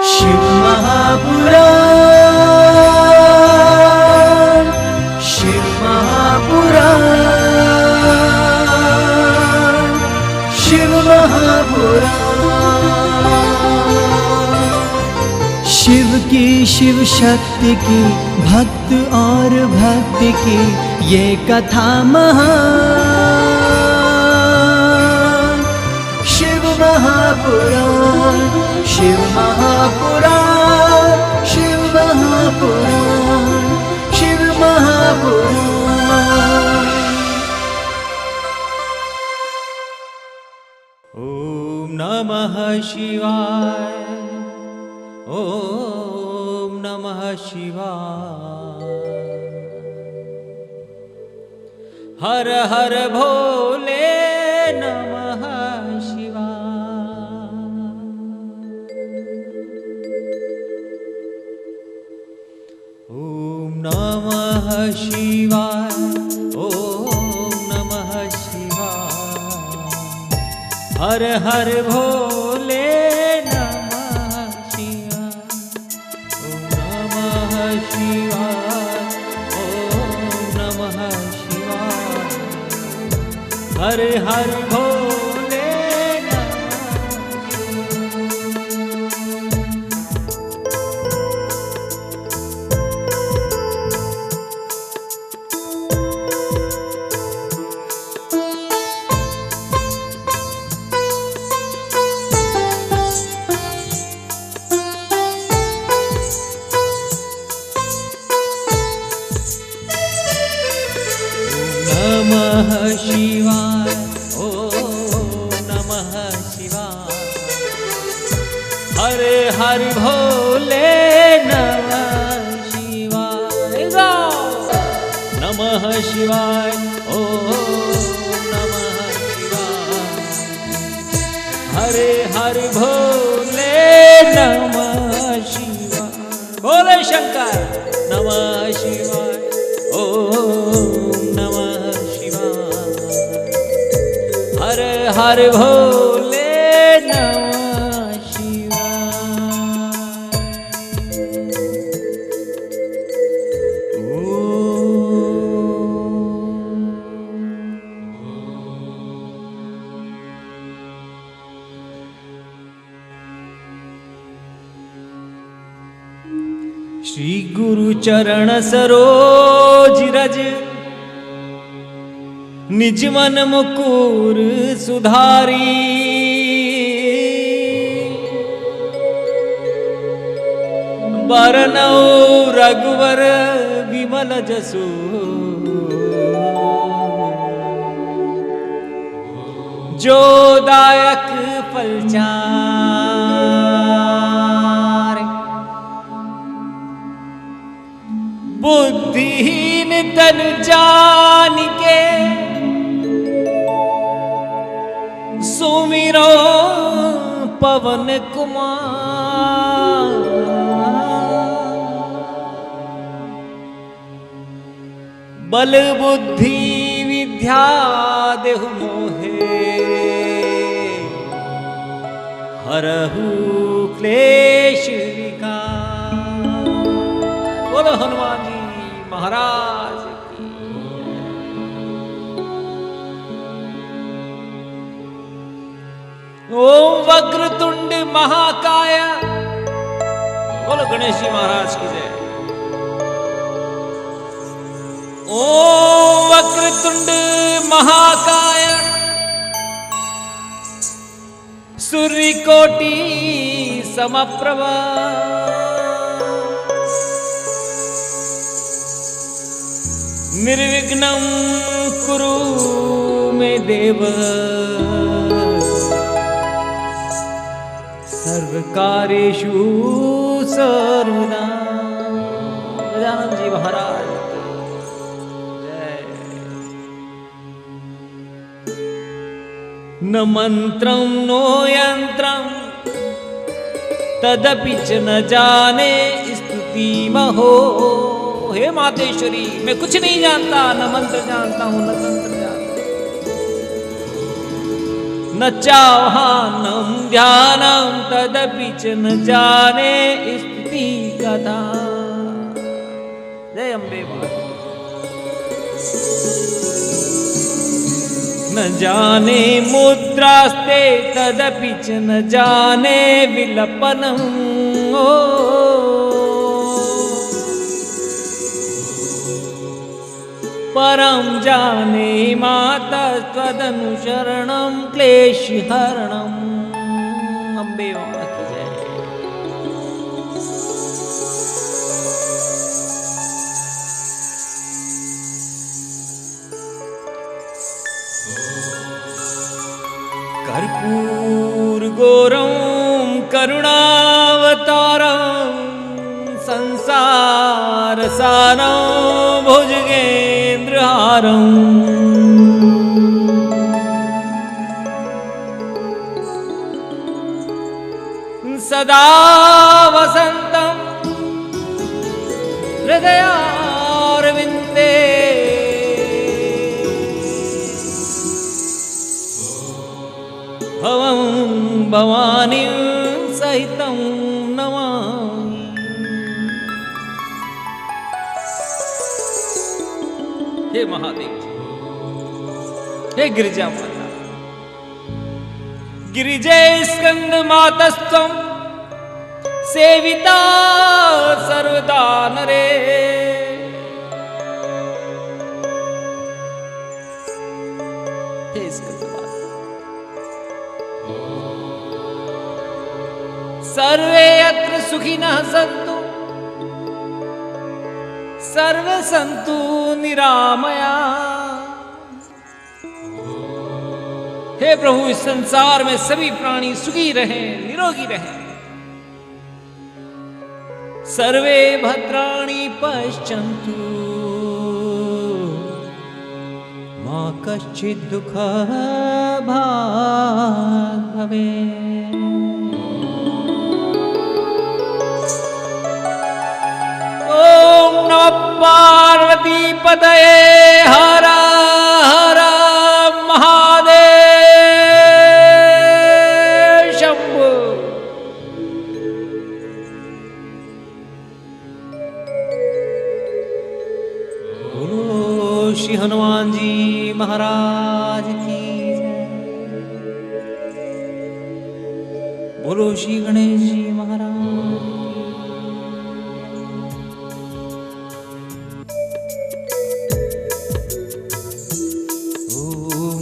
शिव महापुराण, शिव महापुराण, शिव महापुराण। शिव की शिव शक्ति की भक्त और भक्ति की ये कथा महान। शिव महापुराण, शिव महापुराण, शिव महापुराण, शिव महापुराण। ओम नमः शिवाय, ओम नमः शिवाय। हर हर भोले नमः शिवाय। ओम नमः शिवाय, ओम नमः शिवाय। हर हर भोले नमः शिवाय। ओम नमः शिवाय, ओम नमः शिवाय। हर हर भोले नमः शिवाय, ओम नमः शिवाय। हर हर भोले नमः शिवाय। नमः शिवाय, ओम नमः शिवाय। हर हर भोले नमः शिवाय। भोले शंकर नमः शिवाय, ओम नमः शिवाय। हर हर भोले नमः शिवाय। श्री गुरु चरण सरोज रज, निज मन मुकुर सुधारी। बरनौ रघुवर विमल जसु, जो दायक फलचार। बुद्धिहीन तन जानिके, सुमिरो पवन कुमार। बल बुद्धि विद्या देहु मोहे, हरहु क्लेश विकार। बोलो हनुमान जी महाराज की। ओम वक्रतुंड महाकाय, बोलो गणेश जी महाराज की जय। ओम वक्रतुंड महाकाय, सूर्यकोटि समप्रभा। निर्विघ्नं कुरु मे देव, सर्वकार्येषु सर्वदा। गजानन जी महाराज की जय। न मंत्रं नो यंत्रं, तदपि च न जाने स्तुति महो। हे मातेश्वरी, मैं कुछ नहीं जानता, न मंत्र जानता हूं न तंत्र जानता। न चाह्वानं ध्यानं तदपि च न जाने स्तुति कथा। जय अम्बे माता। न जाने मुद्रास्ते तदपि च न जाने विलपनम्। ओ परम जाने माता त्वदनुशरणं क्लेशहरणम्। अम्बे माता की जय। कर्पूर गौरं करुणावतारं संसार सारं भुजगेन्द्रहारं। सदा वसन्तं हृदयारविन्दे। भवं भवानी सहितं नमामि। हे महादेव, हे गिरिजा माता, गिरिजे स्कंद मातस्त्वं सेविता सर्वदा नरे। हे स्कंद माता, सर्वे यत्र सुखिनः सन्तु सर्वे सन्तु निरामया। हे प्रभु, इस संसार में सभी प्राणी सुखी रहें, निरोगी रहें। सर्वे भद्राणि पश्यन्तु मा कश्चित् दुःखभाग् भवेत्। ओम नमः पार्वती पतये हर हर महादेव शंभो। बोलो श्री हनुमान जी महाराज की जय। बोलो श्री गणेश जी महाराज।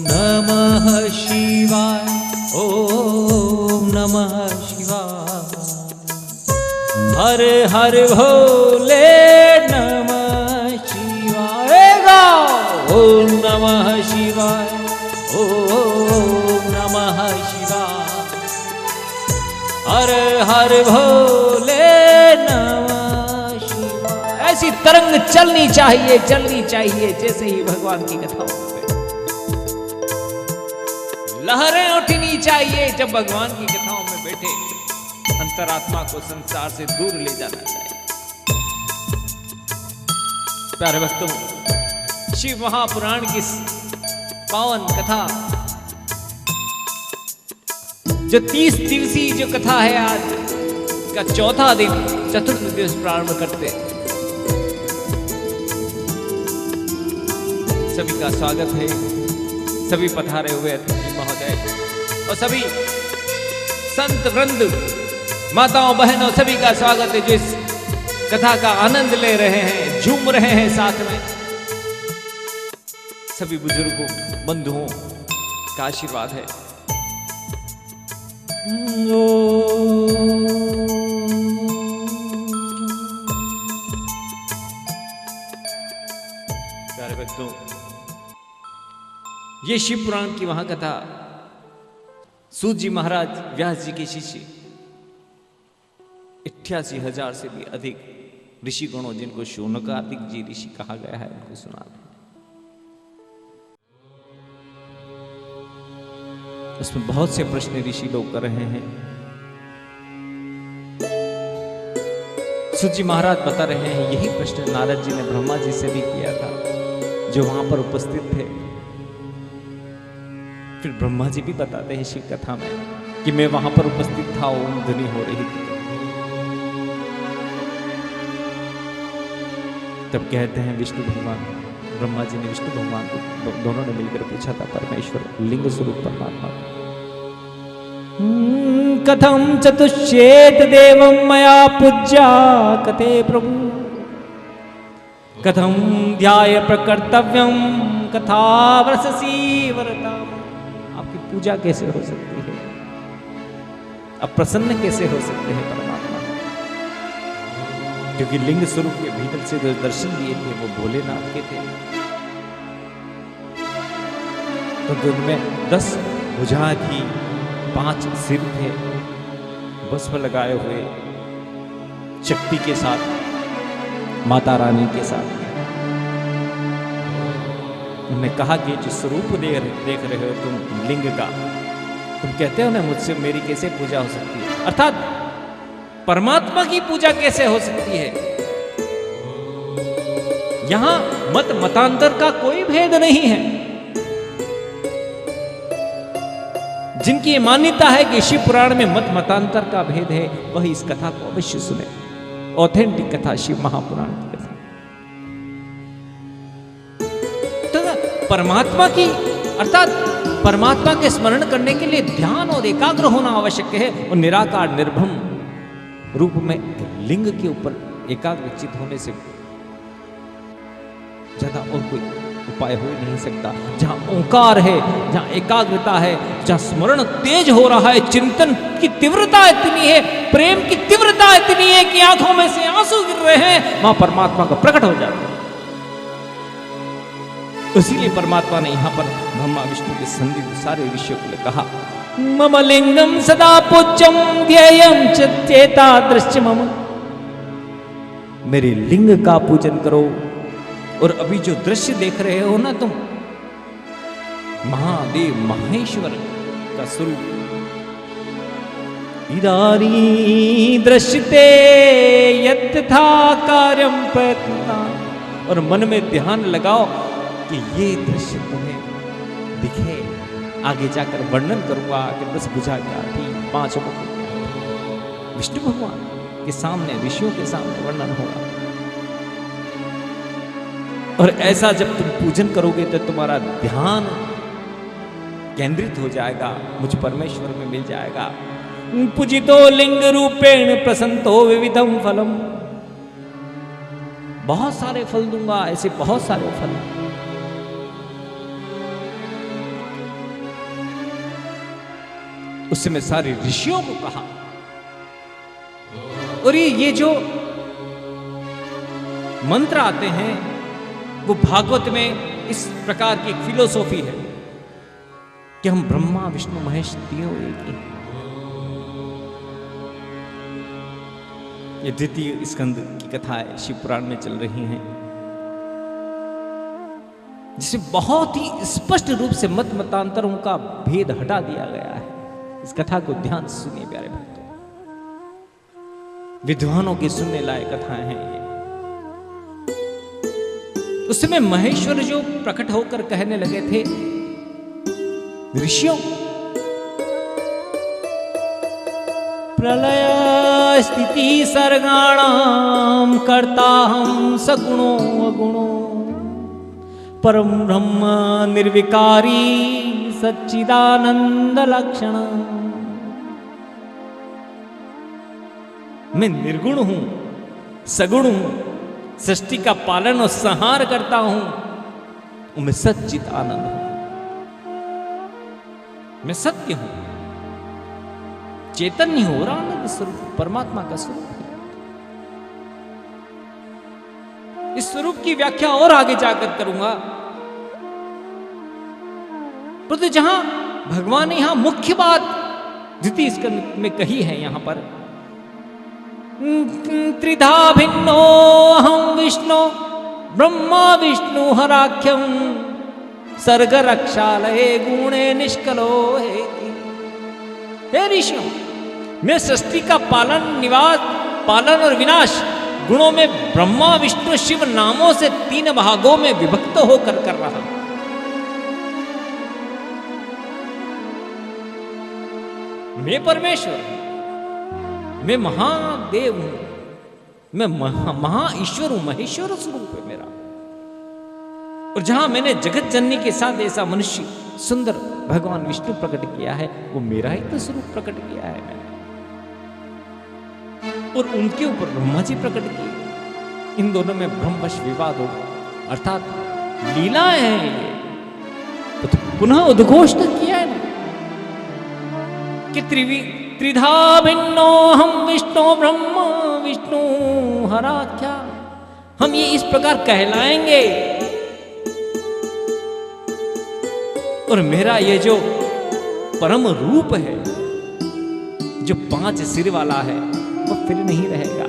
नमः शिवाय, ओम नमः शिवाय। हर हर भोले नमः शिवाय। ओम नमः शिवाय, ओम नमः शिवाय। हर हर भोले नमः शिवाय। ऐसी तरंग चलनी चाहिए, चलनी चाहिए जैसे ही भगवान की कथाओं में लहरें उठनी चाहिए। जब भगवान की कथाओं में बैठे अंतरात्मा को संसार से दूर ले जाना चाहिए। प्यारे भक्तों, शिव महापुराण की पावन कथा, जो 30 दिवसीय जो कथा है, आज का चौथा दिन, चतुर्थ दिवस प्रारंभ करते। सभी का स्वागत है, सभी पधारे हुए अतिथि महोदय और सभी संत वृंद, माताओं बहनों, सभी का स्वागत है जो इस कथा का आनंद ले रहे हैं, झूम रहे हैं साथ में। सभी बुजुर्गों, बंधुओं का आशीर्वाद है। प्यारे भक्तों, ये शिव पुराण की महाकथा सूत जी महाराज व्यास जी के शिष्य 88,000 से भी अधिक ऋषिगणों, जिनको शौनकादिक जी ऋषि कहा गया है, उनको सुना रहे। उसमें बहुत से प्रश्न ऋषि लोग कर रहे हैं। सूत जी महाराज बता रहे हैं, यही प्रश्न नारद जी ने ब्रह्मा जी से भी किया था, जो वहां पर उपस्थित थे। फिर ब्रह्मा जी भी बताते हैं शिव कथा में कि मैं वहां पर उपस्थित तथा ओम ध्वनि हो रही थी। तब कहते हैं विष्णु भगवान, ब्रह्मा जी ने विष्णु भगवान को, दोनों ने मिलकर पूछा था परमेश्वर लिंग स्वरूप परमात्मा, कथम चतुश्चेत देवं मया पूज्या कथे प्रभु, कथम ध्याय प्रकर्तव्यम कथा वरससी वरता। आपकी पूजा कैसे हो सकती है, आप प्रसन्न कैसे हो सकते हैं परमात्मा, क्योंकि लिंग स्वरूप के भीतर से जो दर्शन दिए थे वो भोलेनाथ के थे। तो उनमें 10 भुजा थी, 5 सिर थे, भस्म लगाए हुए शक्ति के साथ, माता रानी के साथ। उन्होंने कहा कि जो स्वरूप देख रहे हो तुम लिंग का, तुम कहते हो ना मुझसे मेरी कैसे पूजा हो सकती है, अर्थात परमात्मा की पूजा कैसे हो सकती है। यहां मत मतांतर का कोई भेद नहीं है। जिनकी ये मान्यता है कि शिव पुराण में मत मतांतर का भेद है, वही इस कथा को अवश्य सुने। ऑथेंटिक कथा, शिव महापुराण की कथा। तो परमात्मा की, अर्थात परमात्मा के स्मरण करने के लिए ध्यान और एकाग्र होना आवश्यक है। और निराकार निर्भम रूप में लिंग के ऊपर एकाग्र चित होने से ज्यादा और कोई उपाय हो नहीं सकता। जहां ओंकार है, जहां एकाग्रता है, जहां स्मरण तेज हो रहा है, चिंतन की तीव्रता इतनी है, प्रेम की तीव्रता इतनी है कि आंखों में से आंसू गिर रहे हैं, वहां परमात्मा का प्रकट हो जाता है। इसीलिए परमात्मा ने यहां पर ब्रह्मा विष्णु के संदिग्ध सारे ऋषियों को कहा, मम लिंगम सदा पूज्यम ध्येयम चेता दृश्य मम। मेरे लिंग का पूजन करो। और अभी जो दृश्य देख रहे हो ना तुम, महादेव महेश्वर का स्वरूप, इदानी दृश्यते यथा कार्यम प्रयत्नता। और मन में ध्यान लगाओ कि ये दृश्य तुम्हें दिखे। आगे जाकर वर्णन करूंगा कि 10 भुजा क्या थी, 5 मुख क्या थी। विष्णु भगवान के सामने, ऋषियों के सामने वर्णन होगा। और ऐसा जब तुम पूजन करोगे तो तुम्हारा ध्यान केंद्रित हो जाएगा, मुझ परमेश्वर में मिल जाएगा। पूजितो लिंग रूपेण प्रसन्तो विविधम फलम। बहुत सारे फल दूंगा, ऐसे बहुत सारे फल। उस समय सारे ऋषियों को कहा। और ये जो मंत्र आते हैं वो भागवत में इस प्रकार की एक फिलोसॉफी है कि हम ब्रह्मा विष्णु महेश तीनों एक ही। ये द्वितीय स्कंद की कथाएं शिव पुराण में चल रही हैं, जिसे बहुत ही स्पष्ट रूप से मत मतांतरों का भेद हटा दिया गया है। इस कथा को ध्यान से सुनिए प्यारे भक्तों, विद्वानों की सुनने लायक कथाएं हैं ये। उस समय महेश्वर जो प्रकट होकर कहने लगे थे ऋषियों, प्रलय स्थिति सर्गाणाम कर्ता हम सगुणो अगुणो परम ब्रह्म निर्विकारी सच्चिदानंद लक्षण। मैं निर्गुण हूं, सगुण हूं, सृष्टि का पालन और संहार करता हूं। मैं सच्चित आनंद हूं, मैं सत्य हूं, चैतन्य हूं और आनंद स्वरूप परमात्मा का स्वरूप है। इस स्वरूप की व्याख्या और आगे जाकर करूंगा। तो जहां भगवान ने यहां मुख्य बात द्वितीय स्कंद में कही है, यहां पर त्रिधा भिन्नो अहं विष्णु ब्रह्मा विष्णु हराख्यम सर्ग रक्षालये गुणे निष्कलो हे ऋषियों, मैं सृष्टि का पालन और विनाश गुणों में ब्रह्मा विष्णु शिव नामों से 3 भागों में विभक्त होकर कर रहा हूं। मैं परमेश्वर, मैं महादेव हूं, मैं महा ईश्वर हूं, महेश्वर स्वरूप है मेरा। और जहां मैंने जगत जननी के साथ ऐसा मनुष्य सुंदर भगवान विष्णु प्रकट किया है, वो मेरा ही तो स्वरूप प्रकट किया है मैंने। और उनके ऊपर ब्रह्मा जी प्रकट किए। इन दोनों में ब्रह्मवश विवाद हो, अर्थात लीलाएं हैं ये, तो पुनः उद्घोष तो किया है ना कि त्रिधा भिन्नो हम विष्णु ब्रह्म विष्णु हराख्या। हम ये इस प्रकार कहलाएंगे। और मेरा ये जो परम रूप है, जो 5 सिर वाला है, वो फिर नहीं रहेगा,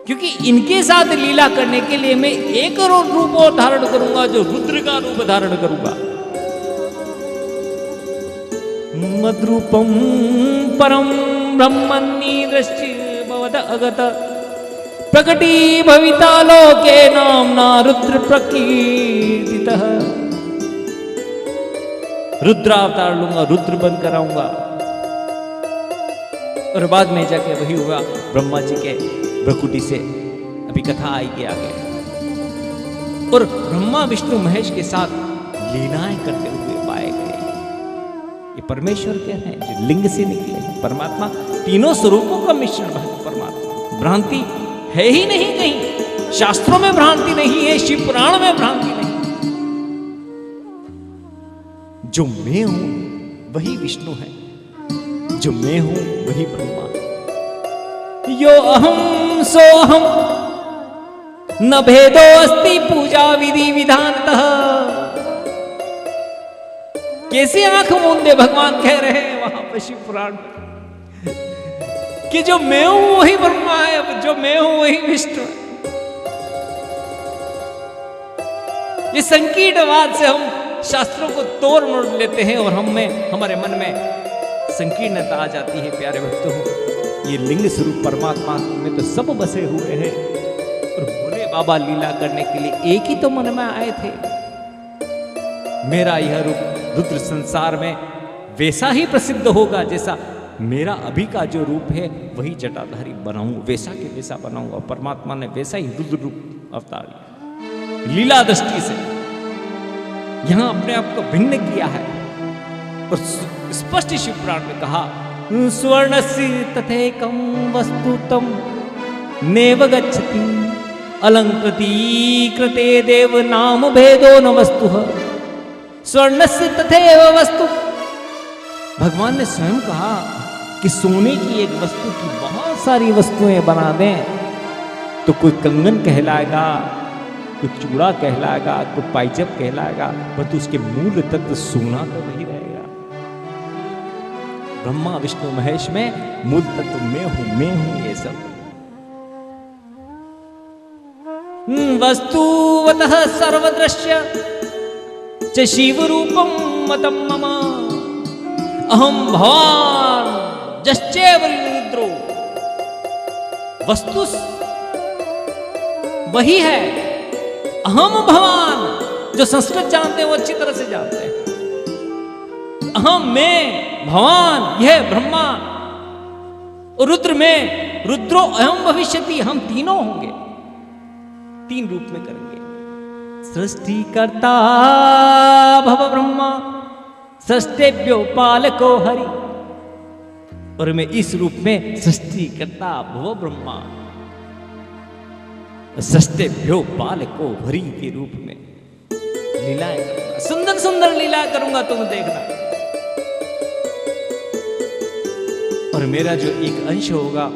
क्योंकि इनके साथ लीला करने के लिए मैं एक और रूप और धारण करूंगा, जो रुद्र का रूप धारण करूंगा। मद्रूपम परम ब्रह्मन्नी दृष्टि भवद अगत प्रकटी भविता लोके नामना रुद्र प्रकीर्तितः। रुद्रावतार लूंगा, रुद्र बन कर आऊंगा। और बाद में जाके वही हुआ ब्रह्मा जी के भ्रकुटी से, अभी कथा आएगी आगे। और ब्रह्मा विष्णु महेश के साथ लीलाएं करते हुए पाए गए। ये परमेश्वर के हैं जो लिंग से निकले हैं। परमात्मा तीनों स्वरूपों का मिश्रण परमात्मा। भ्रांति है ही नहीं कहीं, शास्त्रों में भ्रांति नहीं है, शिव पुराण में भ्रांति नहीं। जो मैं हूं वही विष्णु है, जो मैं हूं वही ब्रह्मा। यो अहम सो अहम न भेदो अस्ति पूजा विधि विधानतः। कैसे आंख मूंदे भगवान कह रहे हैं वहां पर शिव पुराण कि जो मैं हूं वही ब्रह्मा है, जो मैं हूं वही विष्णु है। ये संकीर्णवाद से हम शास्त्रों को तोड़ मोड़ लेते हैं और हमारे मन में संकीर्णता आ जाती है। प्यारे भक्तों, ये लिंग स्वरूप परमात्मा में तो सब बसे हुए हैं। और भोले बाबा लीला करने के लिए एक ही तो मन में आए थे। मेरा यह रूप रुद्र संसार में वैसा ही प्रसिद्ध होगा जैसा मेरा अभी का जो रूप है वही जटाधारी बनाऊंगा, वैसा के वैसा बनाऊंगा। परमात्मा ने वैसा ही रुद्र रूप अवतार लिया, लीला दृष्टि से यहां अपने आप को भिन्न किया है। और स्पष्ट शिव पुराण में कहा, स्वर्णस्य तथैकं वस्तुतम नेव गच्छति अलंकृति कृते देव नाम भेदो न वस्तुः। स्वर्णस्य तथैव वस्तु, भगवान ने स्वयं कहा कि सोने की एक वस्तु की बहुत सारी वस्तुएं बना दें तो कोई कंगन कहलाएगा, कोई चूड़ा कहलाएगा, कोई पाइजप कहलाएगा, परंतु उसके मूल तत्व सोना तो वही रहेगा। ब्रह्मा विष्णु महेश में मूल तत्व मैं हूं ये सब। वस्तुवतः सर्वदृश्य च शिव रूपम मतम मम अहम भवान जश्चैव रुद्रो। वस्तु वही है, अहम भवान, जो संस्कृत जानते हैं वो अच्छी तरह से जानते हैं। अहम में भवान, यह ब्रह्मा, और रुद्र में रुद्रो अहम भविष्यति, हम तीनों होंगे, 3 रूप में करेंगे। सृष्टिकर्ता भव ब्रह्मा सृष्टेभ्यो पालको हरि। और मैं इस रूप में सृष्टिकर्ता भव ब्रह्मा सृष्टेभ्यो पालको हरि के रूप में लीलाएं करूंगा, सुंदर सुंदर लीला करूंगा, तुम देखना। और मेरा जो एक अंश होगा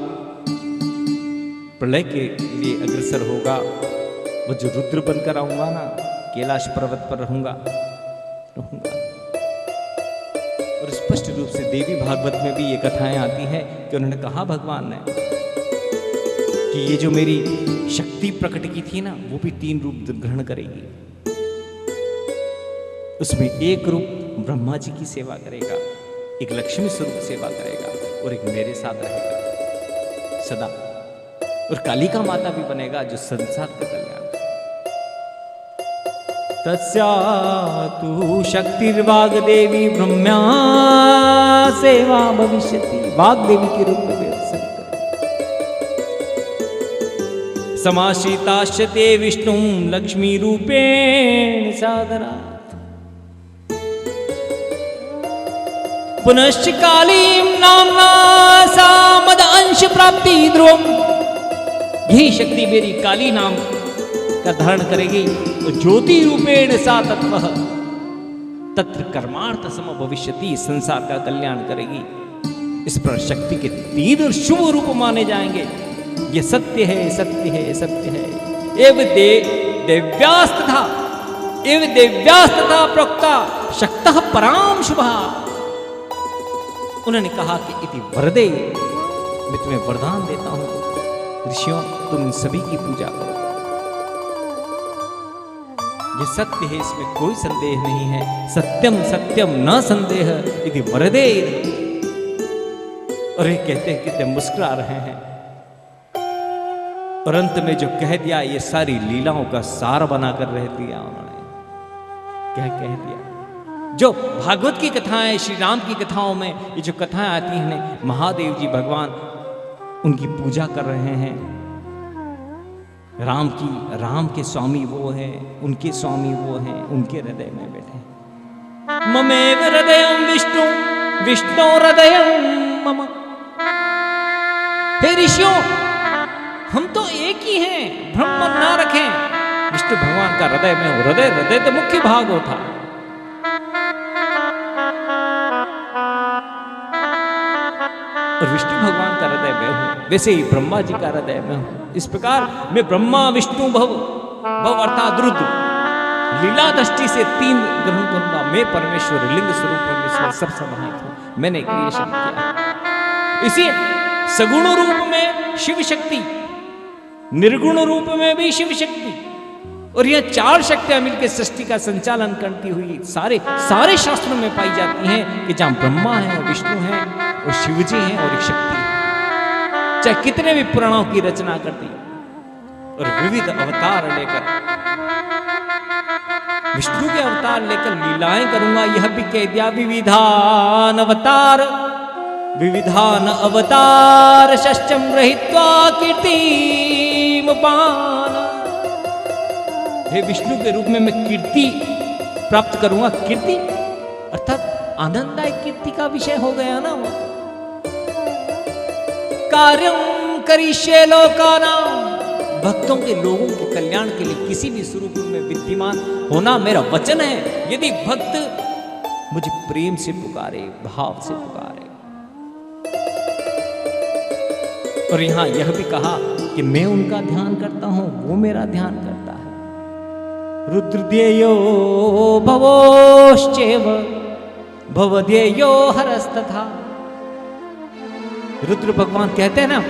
प्रलय के लिए अग्रसर होगा, वो जो रुद्र बनकर आऊंगा ना, कैलाश पर्वत पर रहूंगा। और स्पष्ट रूप से देवी भागवत में भी ये कथाएं आती हैं कि उन्होंने कहा भगवान ने कि ये जो मेरी शक्ति प्रकट की थी ना, वो भी 3 रूप ग्रहण करेगी। उसमें एक रूप ब्रह्मा जी की सेवा करेगा, एक लक्ष्मी स्वरूप सेवा करेगा, और एक मेरे साथ रहेगा सदा। और कालिका माता भी बनेगा जो संसार का कल्याण। तस्या तु शक्तिर्वाग्देवी ब्रह्म्या सेवा भविष्यति। वाग्देवी के रूप में भी अवसर समाश्रिताश्च विष्णु लक्ष्मी रूपेण सादरात् पुनश्च कालीं नाम्ना सा मद अंश प्राप्ति ध्रुवम। यही शक्ति मेरी काली नाम का धारण करेगी तो ज्योति रूपेण सा तत्वः तत्र कर्मार्थ सम भविष्यति, संसार का कल्याण करेगी। इस पर शक्ति के तीन शुभ रूप माने जाएंगे। ये सत्य है, सत्य है, सत्य है। एव देव्यास्तथा एव देव्यास्तथा प्रोक्ता शक्तः पराम शुभा। उन्होंने कहा कि इति वरदे, मैं तुम्हें वरदान देता हूं ऋषियों, तुम इन सभी की पूजा करो। ये सत्य है, इसमें कोई संदेह नहीं है। सत्यम सत्यम न संदेह इति वरदे। और ये कहते हैं कितने मुस्कुरा रहे हैं। और अंत में जो कह दिया, ये सारी लीलाओं का सार बनाकर रह दिया उन्होंने। क्या कह दिया? जो भागवत की कथाएं, श्री राम की कथाओं में ये जो कथाएं आती हैं, महादेव जी भगवान उनकी पूजा कर रहे हैं। राम के स्वामी वो हैं, उनके स्वामी वो हैं, उनके हृदय में बैठे। ममेव हृदयं विष्णु विष्णु हृदयं मम। हे ऋषियों, हम तो एक ही हैं, भ्रम ना रखें। विष्णु भगवान का हृदय में, हृदय तो मुख्य भाग होता। और विष्णु भगवान का हृदय में हूं, वैसे ही ब्रह्मा जी का हृदय में हूं। इस प्रकार मैं ब्रह्मा विष्णु भव अर्थात रुद्र लीला दृष्टि से तीन ग्रहण करूंगा। मैं परमेश्वर लिंग स्वरूप परमेश्वर सब समाहित हूं। मैंने क्रिएशन किया। इसी सगुण रूप में शिव शक्ति, निर्गुण रूप में भी शिव शक्ति, और यह चार शक्तियां मिलकर सृष्टि का संचालन करती हुई सारे शास्त्रों में पाई जाती हैं कि जहां ब्रह्मा है और विष्णु है और शिव जी हैं और एक शक्ति है। चाहे कितने भी पुराणों की रचना कर दी और विविध अवतार लेकर, विष्णु के अवतार लेकर लीलाएं करूंगा। यह भी कह दिया विविधान अवतार षष्ठम रहित्वा कीर्तिम पान। हे विष्णु के रूप में मैं कीर्ति प्राप्त करूंगा। कीर्ति अर्थात आनंददायक कीर्ति का विषय हो गया ना वो। कार्यम करिष्ये लोकानां, भक्तों के लोगों के कल्याण के लिए किसी भी स्वरूप में विद्यमान होना मेरा वचन है। यदि भक्त मुझे प्रेम से पुकारे, भाव से पुकारे। और यहां यह भी कहा कि मैं उनका ध्यान करता हूं, वो मेरा ध्यान करता है। रुद्रदेयो भवोश्चैव भवदेयो हरस्तथा। रुद्र भगवान कहते हैं ना,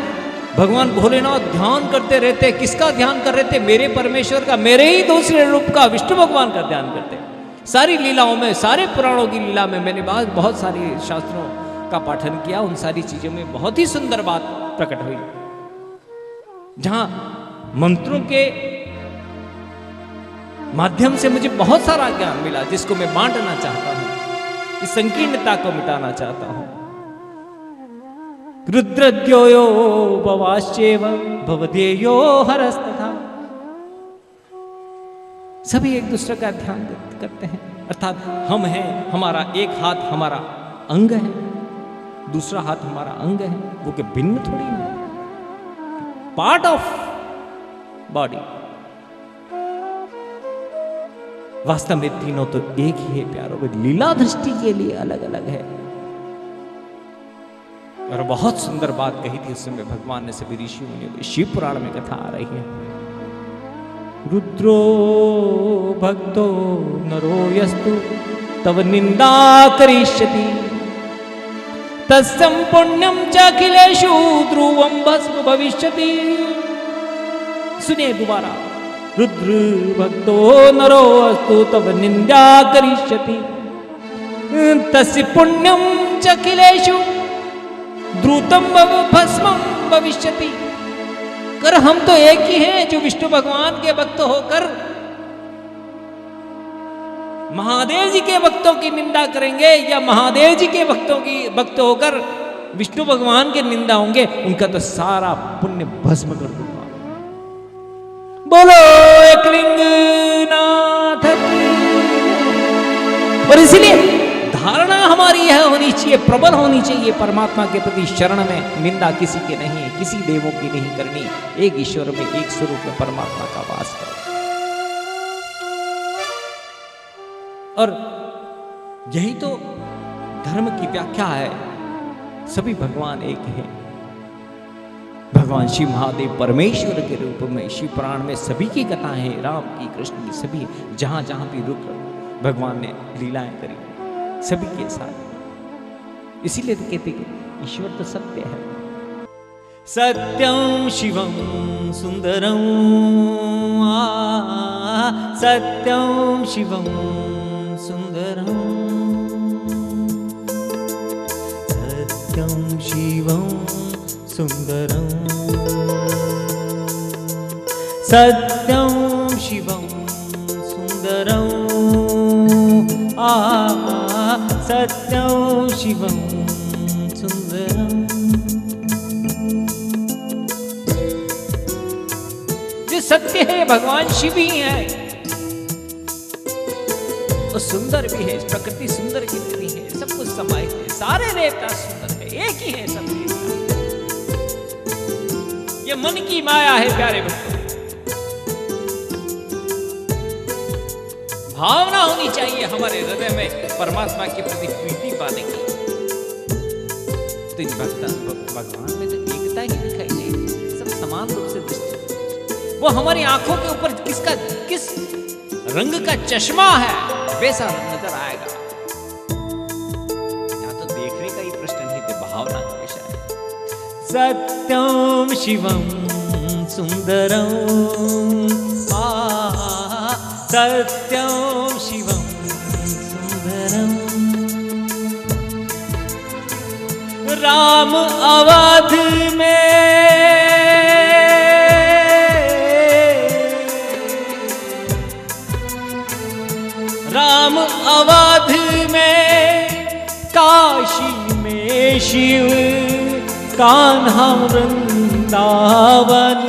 भगवान भोलेनाथ ध्यान करते रहते। किसका ध्यान कर रहे थे? मेरे परमेश्वर का, मेरे ही दूसरे रूप का विष्णु भगवान का ध्यान करते। सारी लीलाओं में, सारे पुराणों की लीला में मैंने बहुत सारे शास्त्रों का पाठन किया। उन सारी चीजों में बहुत ही सुंदर बात प्रकट हुई, जहां मंत्रों के माध्यम से मुझे बहुत सारा ज्ञान मिला, जिसको मैं बांटना चाहता हूं, इस संकीर्णता को मिटाना चाहता हूं। रुद्रद्योयो भवाश्चैव भवदेयो हरस्तथा। सभी एक दूसरे का ध्यान करते हैं। अर्थात हम हैं, हमारा एक हाथ हमारा अंग है, दूसरा हाथ हमारा अंग है, वो के भिन्न थोड़ी है, पार्ट ऑफ बॉडी। वास्तव में तीनों तो एक ही है प्यारों, लीला दृष्टि के लिए अलग अलग है। और बहुत सुंदर बात कही थी उस समय भगवान ने सभी ऋषि मुनियों को। शिव पुराण में कथा आ रही है। रुद्रो भक्तो नरो यस्तु तव निंदा करिष्यति तस्सं पुण्यम च अखिलेषु ध्रुवं भस्म भविष्यति। सुनिए दोबारा। रुद्र भक्तो नरो अस्तु तव निंदा करिष्यति तस्य पुण्यम च अखिलेषु ध्रुतम भस्मं भविष्यति। कर हम तो एक ही हैं जो विष्णु भगवान के भक्त होकर महादेव जी के भक्तों की निंदा करेंगे, या महादेव जी के भक्त होकर विष्णु भगवान के निंदा होंगे, उनका तो सारा पुण्य भस्म कर दूंगा। बोलो एकलिंग नाथ की। और इसीलिए धारणा हमारी यह होनी चाहिए, प्रबल होनी चाहिए, परमात्मा के प्रति शरण में निंदा किसी के नहीं है, किसी देवों की नहीं करनी, एक ईश्वर में, एक स्वरूप में परमात्मा का वास करो। और यही तो धर्म की व्याख्या है। सभी भगवान एक हैं। भगवान शिव महादेव परमेश्वर के रूप में शिव पुराण में सभी की कथाएं हैं, राम की, कृष्ण की, सभी जहां जहां भी रुक भगवान ने लीलाएं करी सभी के साथ। इसीलिए तो कहते कि ईश्वर तो सत्य है। सत्यं शिवं सुंदरं सत्यं शिवं सुंदरं सत्यं शिवं सुंदरं सत्यं शिवं सुंदरं सत्यं शिवं सुंदरं। जो सत्य है भगवान शिव ही है, और सुंदर भी है, प्रकृति सुंदर कितनी है, सब कुछ समाये है, सारे देवता सुंदर है, एक ही है सब देवता। ये मन की माया है प्यारे भक्तों। भावना होनी चाहिए हमारे हृदय में परमात्मा के प्रति प्रीति पाने की। तो इन भगवान में तो एकता ही दिखाई देगी, सब समान रूप से दृष्टि। वो हमारी आंखों के ऊपर किस रंग का चश्मा है वैसा नजर आएगा। यहाँ तो देखने का ही प्रश्न नहीं, तो भावना हमेशा है। सत्यं शिवं सुंदरं सत्यं शिवं सुंदरं। राम अवध में राम अवध में, काशी में शिव, कान्हा वृंदावन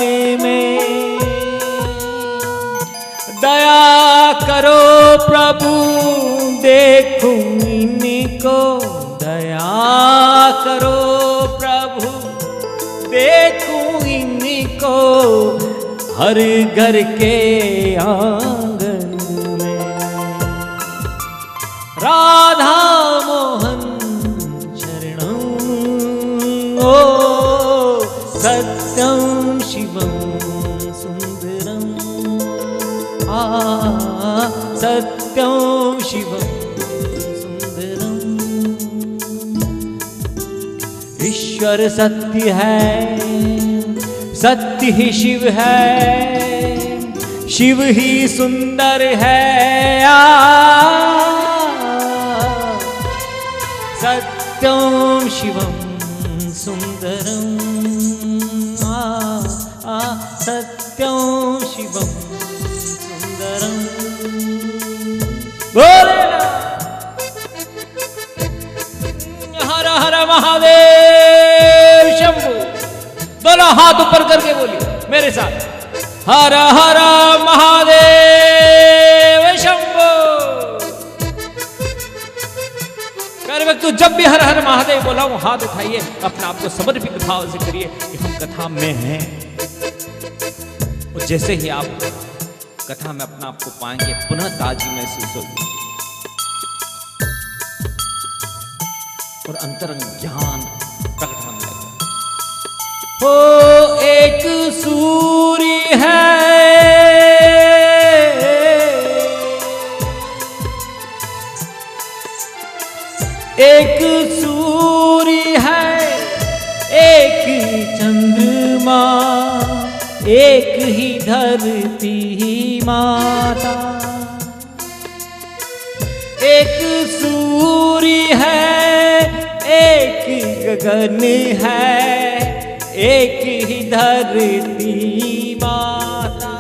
में। दया करो प्रभु देखो इनको, दया करो प्रभु देखो इनको, हर घर के आंगन में। राधा मोहन शरणं ओ सत्यं शिवं सुंदरं सत्यं शिवं सुंदरं। ईश्वर सत्य है, सत्य ही शिव है, शिव ही सुंदर है। सत्यं शिवं सुंदरं सत्यं शिवं सुंदरं। बोले हर हर महादेव शंभु। दोनों हाथ ऊपर करके बोलिए मेरे साथ, हर हर महादेव शंभु। प्यारे भक्तों, जब भी हर हर महादेव बोला हूं हाथ उठाइए, अपने आप को समर्पित भाव से करिए कि हम कथा में हैं। और जैसे ही आप कथा में अपना आप को पाएंगे, पुनः ताजी महसूस होगी और अंतरंग ज्ञान प्रकट होने लगेगा। हो एक सूर्य है, एक सूर्य है, एक चंद्रमा, एक ही धरती माता। एक सूर्य है, एक गगन है, एक ही धरती माता।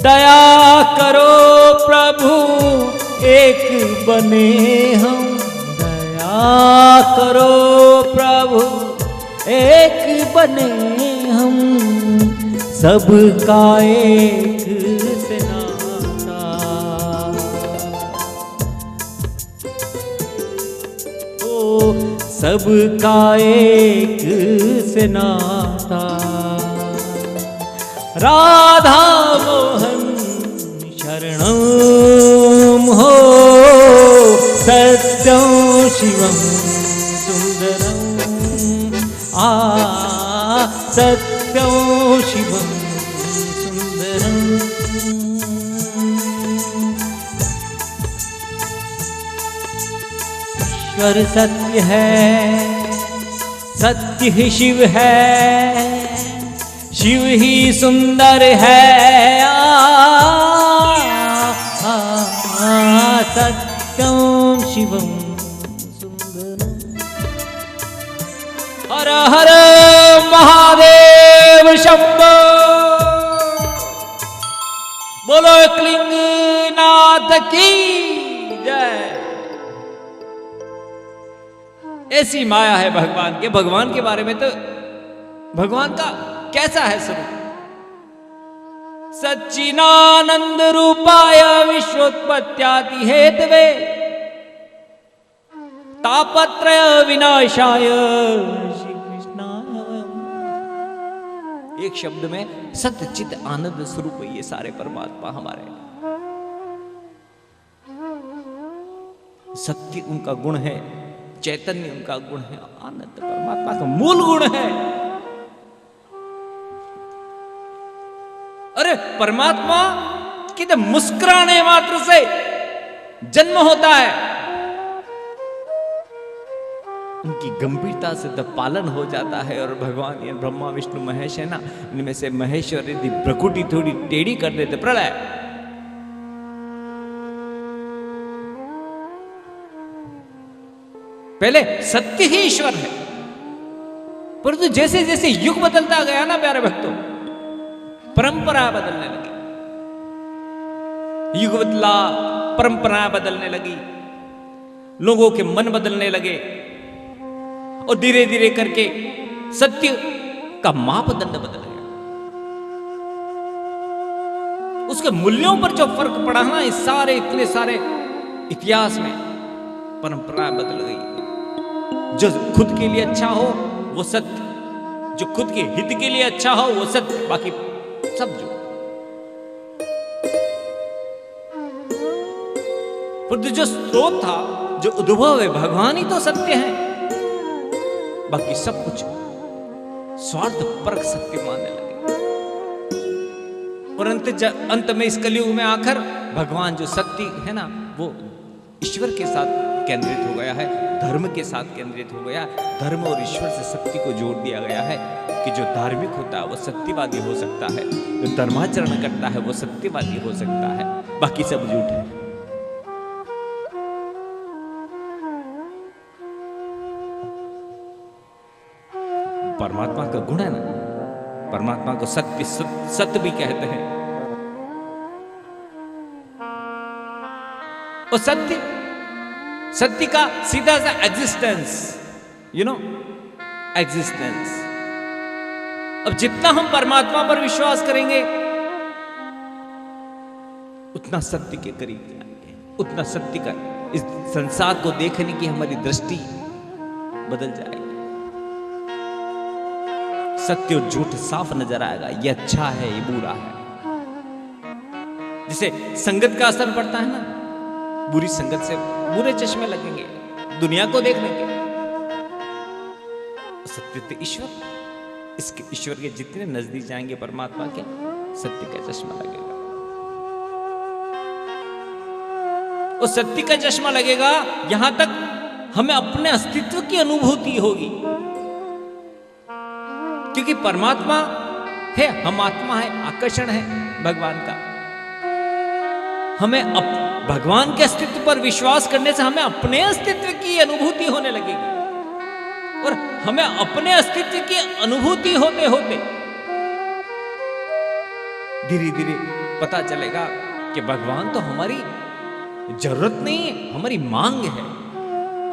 दया करो प्रभु एक बने हम, दया करो प्रभु एक बने हम। सबका एक से नाता, ओ सबका एक से नाता, राधा मोहन शरणं हो, सत्यं शिवं सुंदरं, सत्यं शिवं सुंदरं। ईश्वर सत्य है, सत्य ही शिव है, शिव ही सुंदर है, सत्यं शिवं सुंदरं। हर हर महादेव शंभो, बोलो क्लिंगनाथ की जय। ऐसी माया है भगवान के। भगवान के बारे में तो भगवान का कैसा है स्वरूप? सच्चिदानंद रूपाय विश्वोत्पत्त्यादि हेतवे, तापत्रय विनाशाय श्री कृष्णाय। एक शब्द में सत्य चित आनंद स्वरूप ये सारे परमात्मा हमारे। सत्य उनका गुण है, चैतन्य उनका गुण है, आनंद परमात्मा का मूल गुण है। अरे परमात्मा की तो मुस्कुराने मात्र से जन्म होता है, उनकी गंभीरता से तो पालन हो जाता है। और भगवान ये ब्रह्मा विष्णु महेश है ना, इनमें से महेश्वर यदि प्रकृति थोड़ी टेढ़ी कर देते प्रलय, पहले सत्य ही ईश्वर है, परंतु जैसे जैसे युग बदलता गया ना प्यारे भक्तों, परंपरा बदलने लगी। युग बदला, परंपरा बदलने लगी, लोगों के मन बदलने लगे, और धीरे धीरे करके सत्य का मापदंड बदल गया। उसके मूल्यों पर जो फर्क पड़ा ना, इस सारे इतने सारे इतिहास में परंपरा बदल गई। जो खुद के लिए अच्छा हो वो सत्य, जो खुद के हित के लिए अच्छा हो वो सत्य, बाकी सब जो। पर जो स्रोत था, जो उद्भव है, भगवान ही तो सत्य है, बाकी सब कुछ स्वार्थ परक सत्य मानने लगे। और अंत में इस कलयुग में आकर भगवान जो सत्य है ना, वो ईश्वर के साथ केंद्रित हो गया है, धर्म के साथ केंद्रित हो गया। धर्म और ईश्वर से सत्य को जोड़ दिया गया है कि जो धार्मिक होता है वो सत्यवादी हो सकता है, जो धर्माचरण करता है वो सत्यवादी हो सकता है, बाकी सब झूठ है। परमात्मा का गुण है ना, परमात्मा को सत्य सत्य भी कहते हैं। और सत्य का सीधा सा एग्जिस्टेंस, यू नो, एग्जिस्टेंस। अब जितना हम परमात्मा पर विश्वास करेंगे उतना सत्य के करीब जाएंगे, उतना सत्य का इस संसार को देखने की हमारी दृष्टि बदल जाएगी। सत्य और झूठ साफ नजर आएगा, ये अच्छा है ये बुरा है। जैसे संगत का असर पड़ता है ना, बुरी संगत से बुरे चश्मे लगेंगे दुनिया को देखने के। सत्य तो ईश्वर, इसके ईश्वर के जितने नजदीक जाएंगे परमात्मा के, सत्य का चश्मा लगेगा। और सत्य का चश्मा लगेगा, यहां तक हमें अपने अस्तित्व की अनुभूति होगी, क्योंकि परमात्मा है, हम आत्मा है, आकर्षण है भगवान का। हमें भगवान के अस्तित्व पर विश्वास करने से हमें अपने अस्तित्व की अनुभूति होने लगेगी, और हमें अपने अस्तित्व की अनुभूति होते होते धीरे धीरे पता चलेगा कि भगवान तो हमारी जरूरत नहीं है, हमारी मांग है,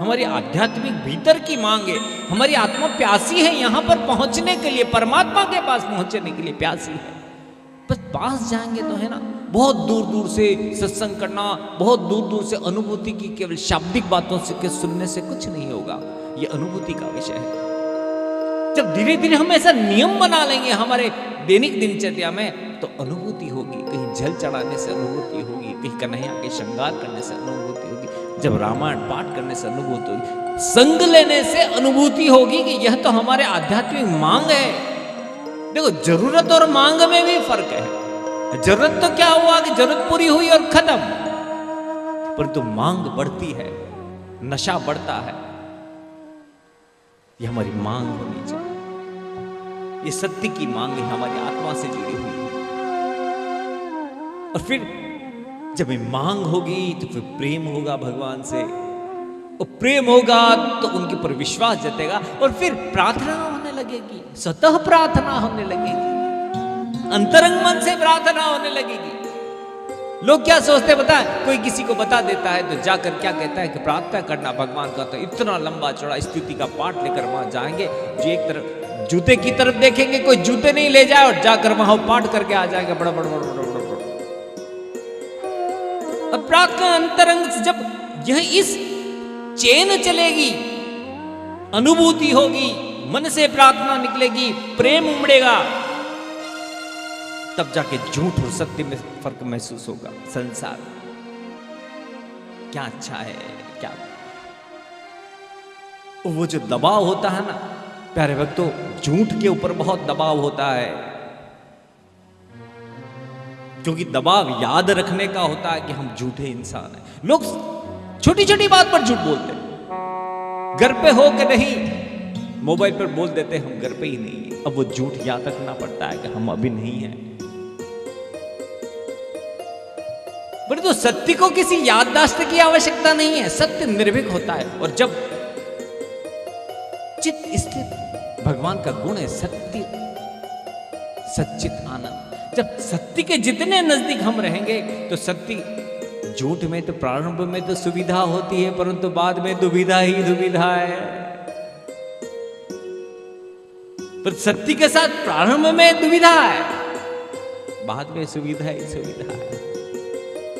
हमारी आध्यात्मिक भीतर की मांग है। हमारी आत्मा प्यासी है यहां पर पहुंचने के लिए, परमात्मा के पास पहुंचने के लिए प्यासी है। पास जाएंगे तो है ना, बहुत दूर दूर से सत्संग करना, बहुत दूर दूर से अनुभूति की केवल शाब्दिक बातों से के सुनने से कुछ नहीं होगा। ये अनुभूति का विषय है। जब धीरे धीरे हम ऐसा नियम बना लेंगे हमारे दैनिक दिनचर्या में, तो अनुभूति होगी। कहीं जल चढ़ाने से अनुभूति होगी, कहीं कन्हैया के श्रृंगार करने से अनुभूति होगी, जब रामायण पाठ करने से अनुभूति होगी, संग लेने से अनुभूति होगी कि यह तो हमारे आध्यात्मिक मांग है। देखो, जरूरत और मांग में भी फर्क है। जरूरत तो क्या हुआ कि जरूरत पूरी हुई और खत्म, परंतु मांग बढ़ती है, नशा बढ़ता है। ये हमारी मांग होनी चाहिए। ये सत्य की मांग है, हमारी आत्मा से जुड़ी हुई है। और फिर जब ये मांग होगी तो फिर प्रेम होगा भगवान से, और प्रेम होगा तो उनके ऊपर विश्वास जतेगा, और फिर प्रार्थना होने लगेगी, स्वतः प्रार्थना होने लगेगी, अंतरंग मन से प्रार्थना होने लगेगी। लोग क्या सोचते पता है, कोई किसी को बता देता है तो जाकर क्या कहता है कि प्रार्थना करना भगवान का, तो इतना लंबा चौड़ा स्तुति का पाठ लेकर वहां जाएंगे, जो एक तरफ जूते की तरफ देखेंगे, कोई जूते नहीं ले जाए, और जाकर वहां पाठ करके आ जाएंगे बड़ा बड़ा बड़ा बड़ा बड़ा। अब प्रार्थना अंतरंग से जब यह इस चेन चलेगी, अनुभूति होगी, मन से प्रार्थना निकलेगी, प्रेम उमड़ेगा, तब जाके झूठ और सत्य में फर्क महसूस होगा। संसार क्या अच्छा है, क्या वो जो दबाव होता है ना प्यारे भक्तों, झूठ के ऊपर बहुत दबाव होता है, क्योंकि दबाव याद रखने का होता है कि हम झूठे इंसान हैं। लोग छोटी छोटी बात पर झूठ बोलते हैं, घर पे हो के नहीं, मोबाइल पर बोल देते हम घर पे ही नहीं है। अब वो झूठ याद रखना पड़ता है कि हम अभी नहीं है। पर तो सत्य को किसी याददाश्त की आवश्यकता नहीं है, सत्य निर्भीक होता है। और जब चित्त स्थिर, भगवान का गुण है सत्य, सच्चित आनंद। जब सत्य के जितने नजदीक हम रहेंगे तो सत्य, झूठ में तो प्रारंभ में तो सुविधा होती है, परंतु बाद में दुविधा ही दुविधा है। पर सत्य के साथ प्रारंभ में दुविधा है, बाद में सुविधा ही सुविधा है।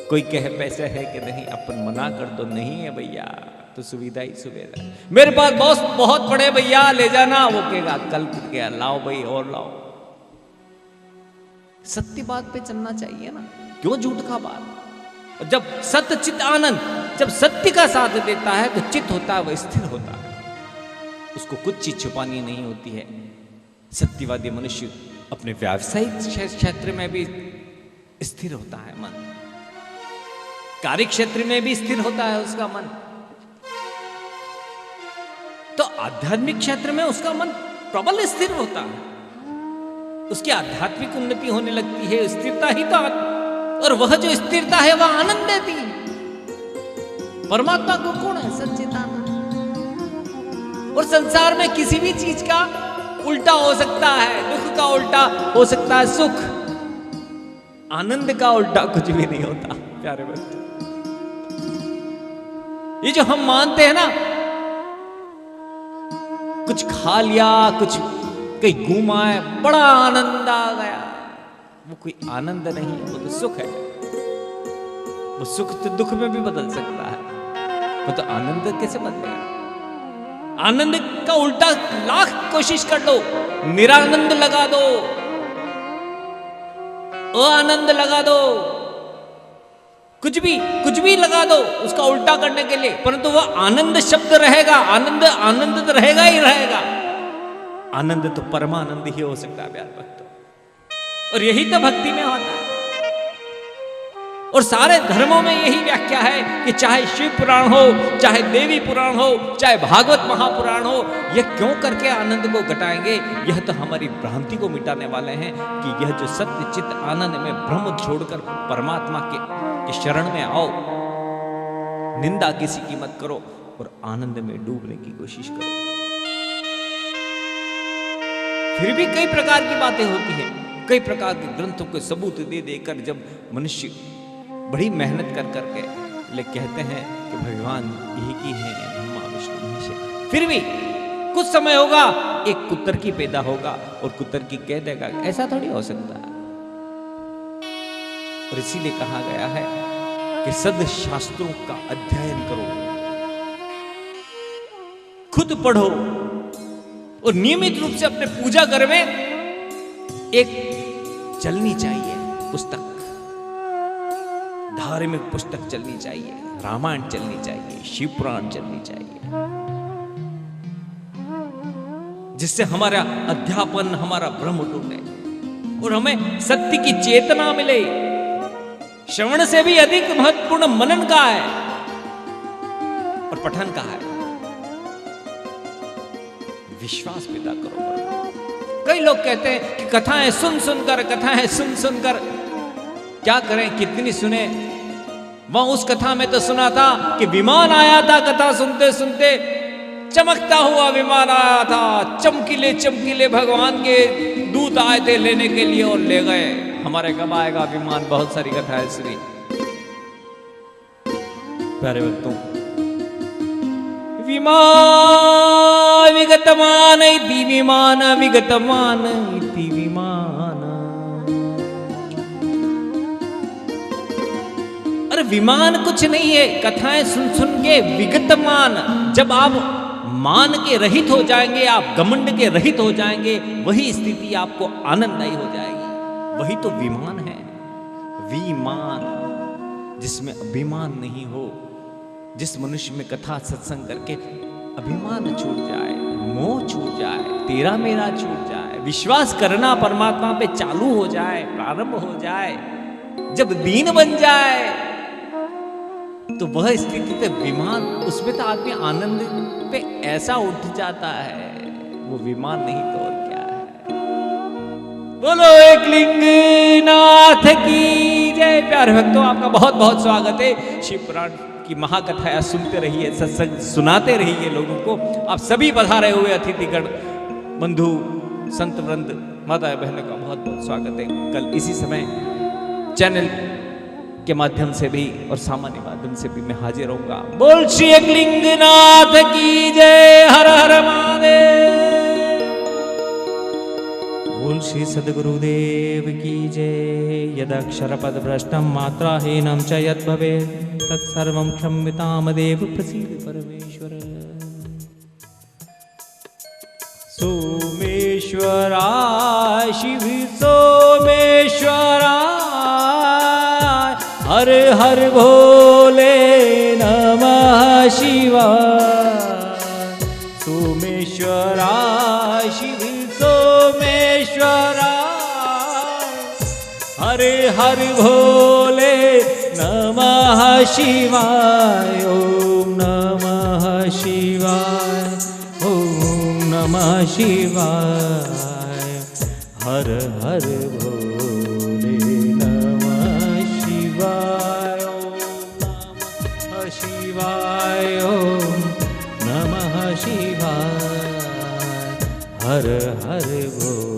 कोई कहे पैसे है कि नहीं, अपन मना कर दो नहीं है भैया, तो सुविधा ही सुविधा। मेरे पास बहुत पड़े भैया, ले जाना, वो कहेगा कल गया, लाओ भाई और लाओ। सत्य बात पे चलना चाहिए ना, क्यों झूठ का बात। जब सत्य चित आनंद, जब सत्य का साथ देता है तो चित्त होता है वह स्थिर होता है, उसको कुछ चीज छुपानी नहीं होती है। सत्यवादी मनुष्य अपने व्यावसायिक क्षेत्र में भी स्थिर होता है मन, कार्य क्षेत्र में भी स्थिर होता है उसका मन, तो आध्यात्मिक क्षेत्र में उसका मन प्रबल स्थिर होता है, उसकी आध्यात्मिक उन्नति होने लगती है। स्थिरता ही तो, और वह जो स्थिरता है वह आनंद देती है। परमात्मा को कौन है? सच्चिदानंद। और संसार में किसी भी चीज का उल्टा हो सकता है, दुख का उल्टा हो सकता है सुख, आनंद का उल्टा कुछ भी नहीं होता प्यारे बच्चे। ये जो हम मानते हैं ना, कुछ खा लिया, कुछ कहीं घूमा है, बड़ा आनंद आ गया, वो कोई आनंद नहीं है, वो तो सुख है। वो सुख तो दुख में भी बदल सकता है, वो तो आनंद कैसे बदलेगा? आनंद का उल्टा लाख कोशिश कर लो, निरानंद लगा दो, आनंद लगा दो, कुछ भी लगा दो उसका उल्टा करने के लिए, परंतु वह आनंद शब्द रहेगा। आनंद आनंद तो रहेगा ही रहेगा। आनंद तो परमानंद ही हो सकता है प्यार भक्तों, और यही तो भक्ति में होता है। और सारे धर्मों में यही व्याख्या है कि चाहे शिव पुराण हो, चाहे देवी पुराण हो, चाहे भागवत महापुराण हो, यह क्यों करके आनंद को घटाएंगे? यह तो हमारी भ्रांति को मिटाने वाले हैं कि यह जो सत्य चित्त आनंद में भ्रम छोड़कर परमात्मा के शरण में आओ, निंदा किसी की मत करो और आनंद में डूबने की कोशिश करो। फिर भी कई प्रकार की बातें होती हैं, कई प्रकार के ग्रंथों को सबूत दे देकर जब मनुष्य बड़ी मेहनत कर करके ले कहते हैं कि भगवान एक ही है, ब्रह्मा विष्णु महेश, फिर भी कुछ समय होगा एक कुतर्की पैदा होगा और कुतर्की कह देगा ऐसा थोड़ी हो सकता है। और इसीलिए कहा गया है कि सद शास्त्रों का अध्ययन करो, खुद पढ़ो और नियमित रूप से अपने पूजा घर में एक चलनी चाहिए पुस्तक, धार्मिक पुस्तक चलनी चाहिए, रामायण चलनी चाहिए, शिव पुराण चलनी चाहिए, जिससे हमारा अध्यापन, हमारा भ्रम टूटे और हमें सत्य की चेतना मिले। श्रवण से भी अधिक महत्वपूर्ण मनन का है और पठन का है। विश्वास पैदा करो। कई लोग कहते हैं कि कथाएं सुन सुनकर, कथाएं सुन सुनकर क्या करें, कितनी सुने। वहां उस कथा में तो सुना था कि विमान आया था, कथा सुनते सुनते चमकता हुआ विमान आया था, चमकीले चमकीले भगवान के दूत आए थे लेने के लिए और ले गए। हमारे कब आएगा विमान? बहुत सारी कथाएं सुनी। प्यारे भक्तों, विमान विगतमान इति विमान विगतमान इति विमान। अरे विमान कुछ नहीं है, कथाएं सुन सुन के विगतमान, जब आप मान के रहित हो जाएंगे, आप घमंड के रहित हो जाएंगे, वही स्थिति आपको आनंददायी हो जाएगी। वही तो विमान है। विमान जिसमें अभिमान नहीं हो, जिस मनुष्य में कथा सत्संग करके अभिमान छूट जाए, मोह छूट जाए, तेरा मेरा छूट जाए, विश्वास करना परमात्मा पे चालू हो जाए, प्रारंभ हो जाए, जब दीन बन जाए, तो वह स्थिति पे विमान, उसमें तो आदमी आनंद पे ऐसा उठ जाता है, वो विमान नहीं तो और क्या है। बोलो एक लिंगनाथ की जय। प्यारे भक्तों, आपका बहुत बहुत स्वागत है। शिव पुराण की महाकथाएं सुनते रहिए, सत्संग सुनाते रहिए लोगों को। आप सभी पधारे हुए अतिथिगण, बंधु, संत वृंद, माता बहनों का बहुत बहुत स्वागत है। कल इसी समय चैनल के माध्यम से भी और सामान्य माध्यम से भी मैं हाजिर रहूंगा। बोल श्री एकलिंगनाथ की जय। हर हर महादेव। बोल श्री सद्गुरुदेव की जय। यदक्षरपद भ्रष्टं मात्राहीनं च यद् भवेत् तत्सर्वं क्षम्यतां देव प्रसीद परमेश्वर। सोमेश्वरा शिव सोमेश्वरा, हर हर भोले नमः शिवाय। सोमेश्वरा शिव सोमेश्वरा, हर हर भोले नमः शिवाय। ओम नमः शिवाय, ओम नमः शिवाय। हर हर भोले नमः शिवाय। ओम नमः शिवाय, ओम नमः शिवाय। हर हर भोले।